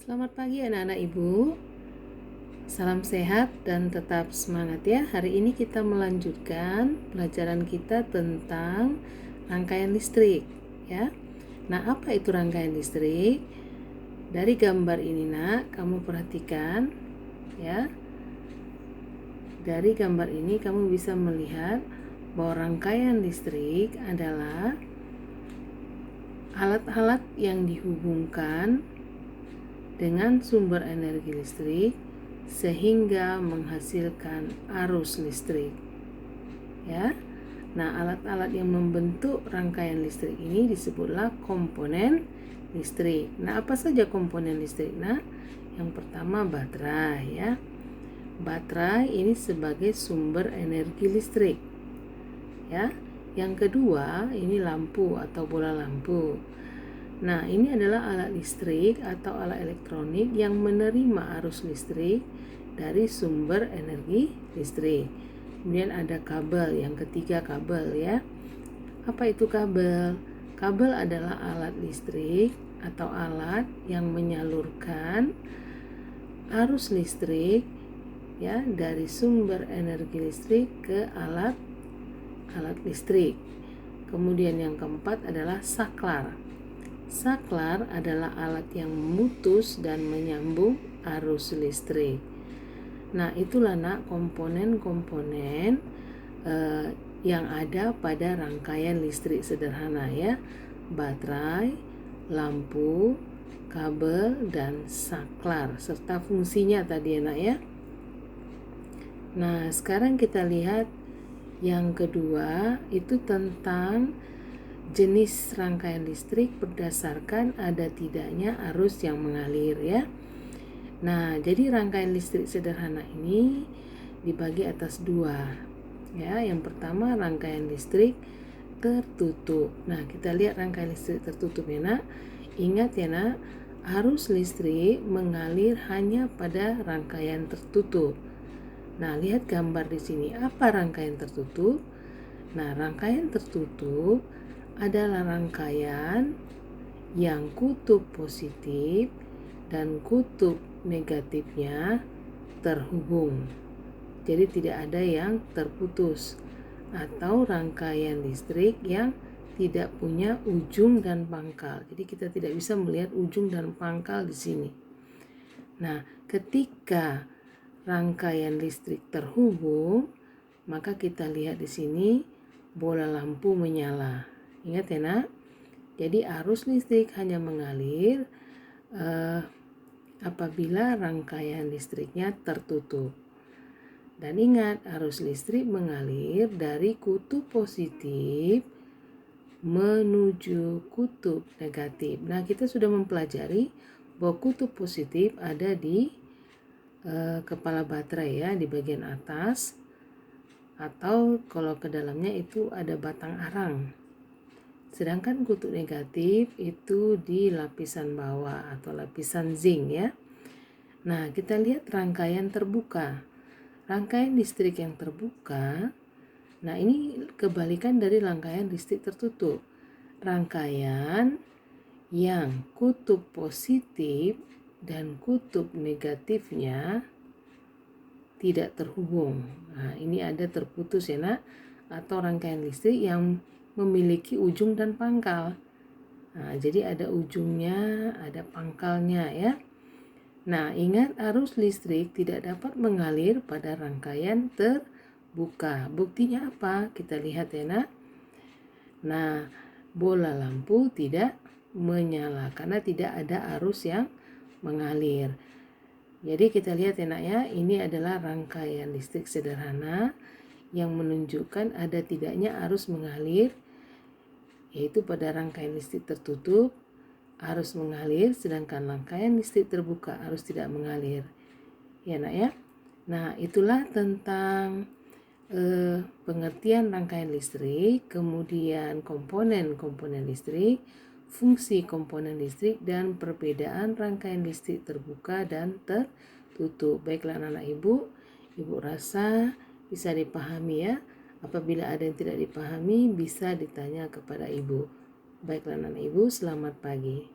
Selamat pagi anak-anak ibu. Salam sehat dan tetap semangat ya. Hari ini kita melanjutkan pelajaran kita tentang rangkaian listrik ya. Nah, apa itu rangkaian listrik? Dari gambar ini nak, kamu perhatikan ya. Dari gambar ini kamu bisa melihat bahwa rangkaian listrik adalah alat-alat yang dihubungkan dengan sumber energi listrik sehingga menghasilkan arus listrik ya. Nah, alat-alat yang membentuk rangkaian listrik ini disebutlah komponen listrik. Nah, apa saja komponen listrik? Nah, yang pertama baterai ya. Baterai ini sebagai sumber energi listrik ya. Yang kedua ini lampu atau bola lampu. Nah, ini adalah alat listrik atau alat elektronik yang menerima arus listrik dari sumber energi listrik. Kemudian ada kabel, yang ketiga kabel ya. Apa itu kabel? Kabel adalah alat listrik atau alat yang menyalurkan arus listrik ya dari sumber energi listrik ke alat listrik. Kemudian yang keempat adalah saklar. Saklar adalah alat yang memutus dan menyambung arus listrik. Nah, itulah nak komponen-komponen yang ada pada rangkaian listrik sederhana ya. Baterai, lampu, kabel, dan saklar serta fungsinya tadi nak ya. Nah, sekarang kita lihat yang kedua itu tentang jenis rangkaian listrik berdasarkan ada tidaknya arus yang mengalir ya. Nah, jadi rangkaian listrik sederhana ini dibagi atas dua ya. Yang pertama rangkaian listrik tertutup. Nah, kita lihat rangkaian listrik tertutup ya nak. Ingat ya nak, arus listrik mengalir hanya pada rangkaian tertutup. Nah, lihat gambar di sini. Apa rangkaian tertutup? Nah, rangkaian tertutup adalah rangkaian yang kutub positif dan kutub negatifnya terhubung. Jadi tidak ada yang terputus, atau rangkaian listrik yang tidak punya ujung dan pangkal. Jadi kita tidak bisa melihat ujung dan pangkal di sini. Nah, ketika rangkaian listrik terhubung, maka kita lihat di sini bola lampu menyala. Ingat ya nak, jadi arus listrik hanya mengalir apabila rangkaian listriknya tertutup. Dan ingat, arus listrik mengalir dari kutub positif menuju kutub negatif. Nah, kita sudah mempelajari bahwa kutub positif ada di kepala baterai ya, di bagian atas, atau kalau ke dalamnya itu ada batang arang. Sedangkan kutub negatif itu di lapisan bawah atau lapisan zinc ya. Nah, kita lihat rangkaian terbuka. Rangkaian listrik yang terbuka, nah ini kebalikan dari rangkaian listrik tertutup. Rangkaian yang kutub positif dan kutub negatifnya tidak terhubung. Nah, ini ada terputus ya nak, atau rangkaian listrik yang memiliki ujung dan pangkal. Nah, jadi ada ujungnya, ada pangkalnya ya. Nah, ingat arus listrik tidak dapat mengalir pada rangkaian terbuka. Buktinya apa? Kita lihat ya nak. Nah, bola lampu tidak menyala karena tidak ada arus yang mengalir. Jadi kita lihat ya nak ya, ini adalah rangkaian listrik sederhana yang menunjukkan ada tidaknya arus mengalir, yaitu pada rangkaian listrik tertutup arus mengalir, sedangkan rangkaian listrik terbuka arus tidak mengalir ya nak ya. Nah, itulah tentang pengertian rangkaian listrik, kemudian komponen listrik, fungsi komponen listrik, dan perbedaan rangkaian listrik terbuka dan tertutup. Baiklah anak-anak ibu rasa bisa dipahami ya. Apabila ada yang tidak dipahami bisa ditanya kepada ibu. Baiklah anak-anak ibu, selamat pagi.